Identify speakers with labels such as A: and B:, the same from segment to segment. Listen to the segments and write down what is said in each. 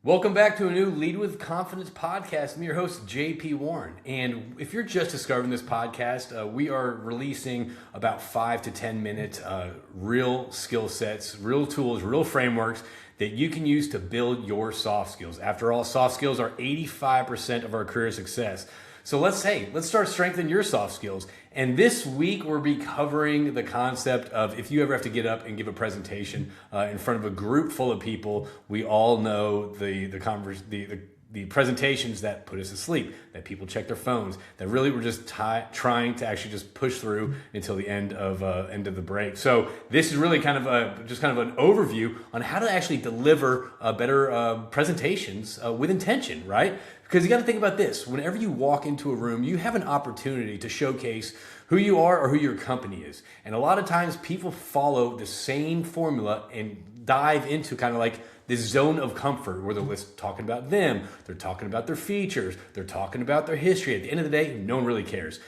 A: Welcome back to a new Lead with Confidence podcast. I'm your host, JP Warren. And if you're just discovering this podcast, we are releasing about 5 to 10 minute real skill sets, real tools, real frameworks that you can use to build your soft skills. After all, soft skills are 85% of our career success. So let's start strengthening your soft skills. And this week we'll be covering the concept of if you ever have to get up and give a presentation in front of a group full of people. We all know the presentations that put us to sleep, that people check their phones, that really we're just trying to actually just push through until the end of the break. So this is really kind of an overview on how to actually deliver better presentations with intention, right? Because you got to think about this. Whenever you walk into a room, you have an opportunity to showcase who you are or who your company is. And a lot of times people follow the same formula and dive into kind of like this zone of comfort where they're talking about them, they're talking about their features, they're talking about their history. At the end of the day, no one really cares.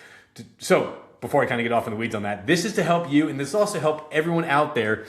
A: So before I kind of get off in the weeds on that, this is to help you, and this also help everyone out there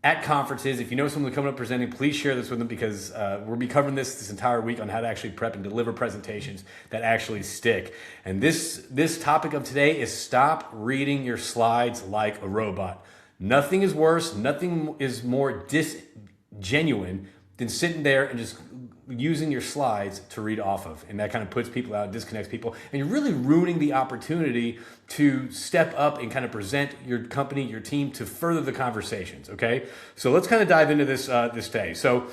A: at conferences. If you know someone coming up presenting, please share this with them because we'll be covering this entire week on how to actually prep and deliver presentations that actually stick. And this topic of today is stop reading your slides like a robot. Nothing is worse, nothing is more disgenuine than sitting there and just using your slides to read off of. And that kind of puts people out, disconnects people. And you're really ruining the opportunity to step up and kind of present your company, your team to further the conversations, okay? So let's kind of dive into this day. So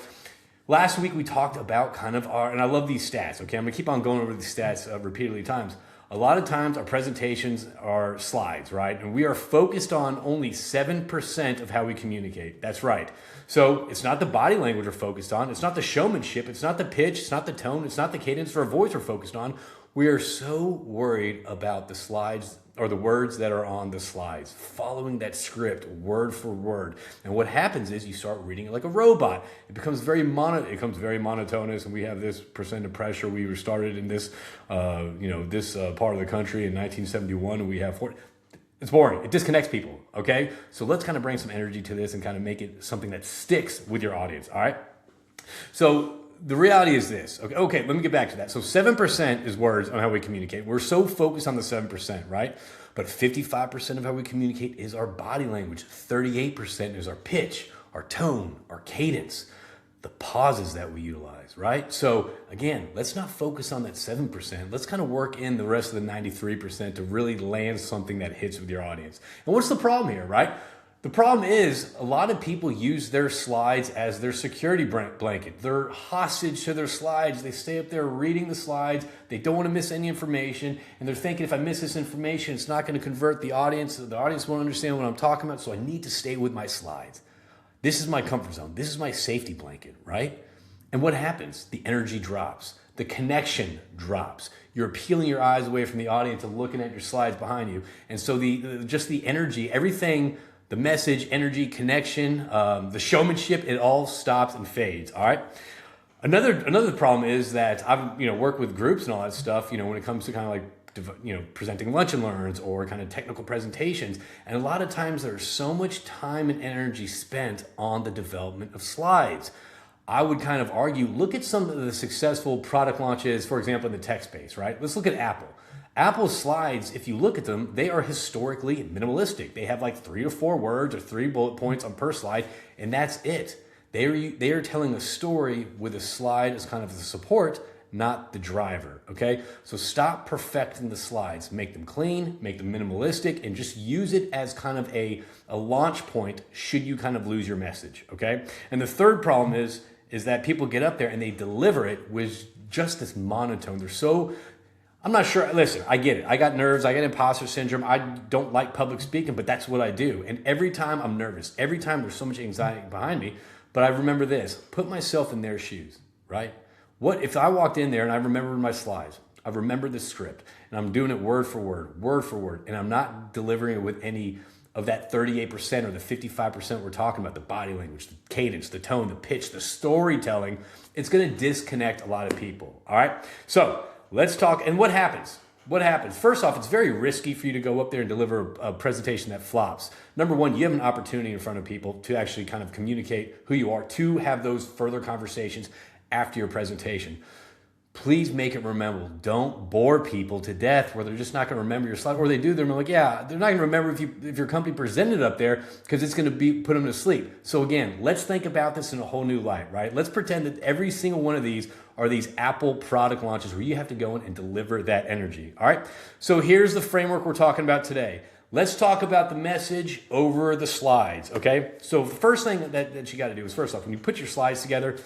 A: last week we talked about kind of and I love these stats, okay? I'm gonna keep on going over these stats repeatedly times. A lot of times our presentations are slides, right? And we are focused on only 7% of how we communicate. That's right. So it's not the body language we're focused on. It's not the showmanship. It's not the pitch. It's not the tone. It's not the cadence of our voice we're focused on. We are so worried about the slides or the words that are on the slides, following that script word for word. And what happens is you start reading it like a robot. It becomes very monotonous, and we have this percent of pressure. We were started in this, part of the country in 1971, and we have 40. It's boring. It disconnects people, okay? So let's kind of bring some energy to this and kind of make it something that sticks with your audience, all right? So the reality is this. Okay, let me get back to that. So 7% is words on how we communicate. We're so focused on the 7%, right? But 55% of how we communicate is our body language. 38% is our pitch, our tone, our cadence, the pauses that we utilize, right? So again, let's not focus on that 7%. Let's kind of work in the rest of the 93% to really land something that hits with your audience. And what's the problem here, right? The problem is a lot of people use their slides as their security blanket. They're hostage to their slides. They stay up there reading the slides. They don't want to miss any information. And they're thinking, if I miss this information, it's not going to convert the audience. The audience won't understand what I'm talking about. So I need to stay with my slides. This is my comfort zone. This is my safety blanket, right? And what happens? The energy drops. The connection drops. You're peeling your eyes away from the audience and looking at your slides behind you. And so the energy, everything, the message, energy, connection, the showmanship, it all stops and fades, all right? Another problem is that I've worked with groups and all that stuff, when it comes to kind of like presenting lunch and learns or kind of technical presentations. And a lot of times there's so much time and energy spent on the development of slides. I would kind of argue, look at some of the successful product launches, for example, in the tech space, right? Let's look at Apple. Apple's slides, if you look at them, they are historically minimalistic. They have like 3 to 4 words or 3 bullet points on per slide, and that's it. They are telling a story with a slide as kind of the support, not the driver, okay? So stop perfecting the slides. Make them clean, make them minimalistic, and just use it as kind of a launch point should you kind of lose your message, okay? And the third problem is that people get up there and they deliver it with just this monotone. They're so, I'm not sure, listen, I get it. I got nerves, I got imposter syndrome. I don't like public speaking, but that's what I do. And every time I'm nervous, every time there's so much anxiety behind me, but I remember this, put myself in their shoes, right? What if I walked in there and I remembered my slides, I remembered the script, and I'm doing it word for word, and I'm not delivering it with any of that 38% or the 55% we're talking about, the body language, the cadence, the tone, the pitch, the storytelling, it's gonna disconnect a lot of people, all right? So let's talk, and what happens? What happens? First off, it's very risky for you to go up there and deliver a presentation that flops. Number one, you have an opportunity in front of people to actually kind of communicate who you are, to have those further conversations. after your presentation. Please make it memorable. Don't bore people to death where they're just not going to remember your slide, or they do. They're like, yeah, they're not going to remember if your company presented up there because it's going to put them to sleep. So again, let's think about this in a whole new light, right? Let's pretend that every single one of these are these Apple product launches where you have to go in and deliver that energy. All right. So here's the framework we're talking about today. Let's talk about the message over the slides. Okay. So the first thing that you got to do is, first off, when you put your slides together,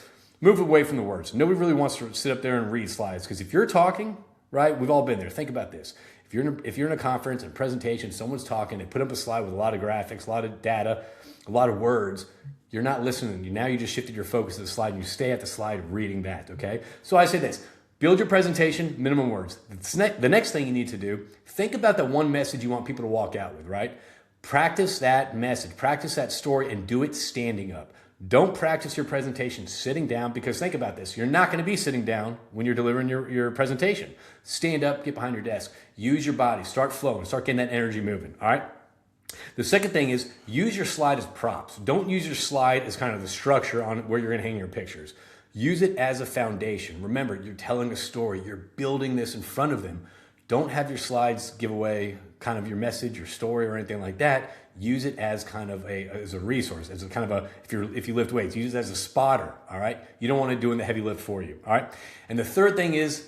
A: move away from the words. Nobody really wants to sit up there and read slides, because if you're talking, right, we've all been there. Think about this. If you're in a conference and presentation, someone's talking, they put up a slide with a lot of graphics, a lot of data, a lot of words, you're not listening. Now you just shifted your focus to the slide and you stay at the slide reading that, okay? So I say this, build your presentation, minimum words. The next thing you need to do, think about the one message you want people to walk out with, right? Practice that message, practice that story, and do it standing up. Don't practice your presentation sitting down, because think about this. You're not going to be sitting down when you're delivering your presentation. Stand up, get behind your desk. Use your body. Start flowing. Start getting that energy moving. All right? The second thing is use your slide as props. Don't use your slide as kind of the structure on where you're going to hang your pictures. Use it as a foundation. Remember, you're telling a story. You're building this in front of them. Don't have your slides give away kind of your message, your story, or anything like that. Use it as kind of as a resource, as a kind of a, if you lift weights, use it as a spotter, all right? You don't want to do the heavy lift for you, all right? And the third thing is,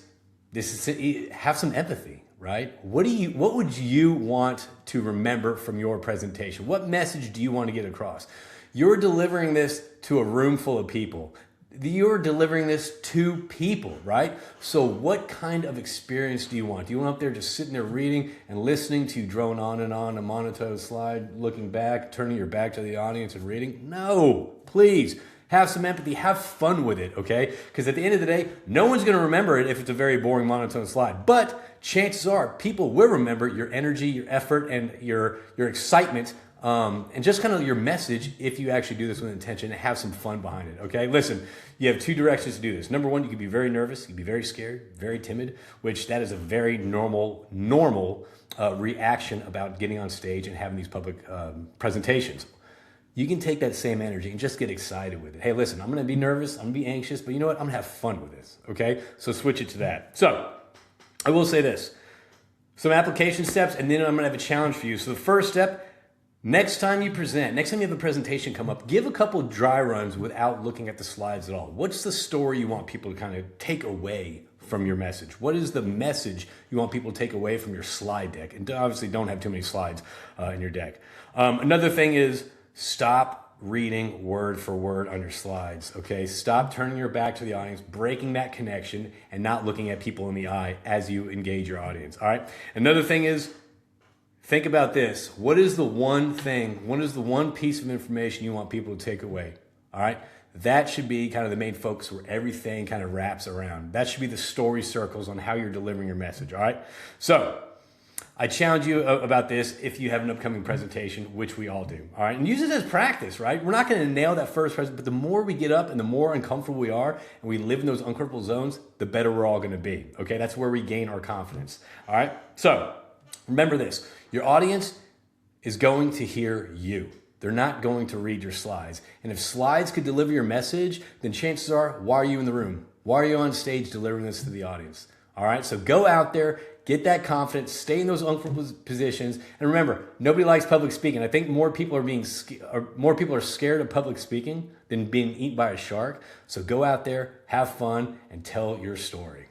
A: have some empathy, right? What would you want to remember from your presentation? What message do you want to get across? You're delivering this to a room full of people. You're delivering this to people, right? So what kind of experience do you want? Do you want up there just sitting there reading and listening to you drone on and on a monotone slide, looking back, turning your back to the audience and reading? No, please. Have some empathy. Have fun with it, okay? Because at the end of the day, no one's going to remember it if it's a very boring monotone slide. But chances are people will remember your energy, your effort, and your excitement, and just kind of your message if you actually do this with intention and have some fun behind it, okay? Listen, you have two directions to do this. Number one, you could be very nervous, you could be very scared, very timid, which that is a very normal reaction about getting on stage and having these public presentations. You can take that same energy and just get excited with it. Hey, listen, I'm going to be nervous, I'm going to be anxious, but you know what? I'm going to have fun with this, okay? So switch it to that. So I will say this, some application steps, and then I'm going to have a challenge for you. So the first step, next time you have a presentation come up, give a couple dry runs without looking at the slides at all. What's the story you want people to kind of take away from your message? What is the message you want people to take away from your slide deck? And obviously don't have too many slides in your deck. Another thing is stop reading word for word on your slides, okay? Stop turning your back to the audience, breaking that connection, and not looking at people in the eye as you engage your audience, all right? Another thing is, think about this. What is the one piece of information you want people to take away? All right. That should be kind of the main focus where everything kind of wraps around. That should be the story circles on how you're delivering your message. All right. So I challenge you about this if you have an upcoming presentation, which we all do. All right. And use it as practice, right? We're not going to nail that first presentation, but the more we get up and the more uncomfortable we are and we live in those uncomfortable zones, the better we're all going to be. Okay. That's where we gain our confidence. All right. So remember this. Your audience is going to hear you. They're not going to read your slides. And if slides could deliver your message, then chances are, why are you in the room? Why are you on stage delivering this to the audience? All right, so go out there, get that confidence, stay in those uncomfortable positions. And remember, nobody likes public speaking. I think more people are scared of public speaking than being eaten by a shark. So go out there, have fun, and tell your story.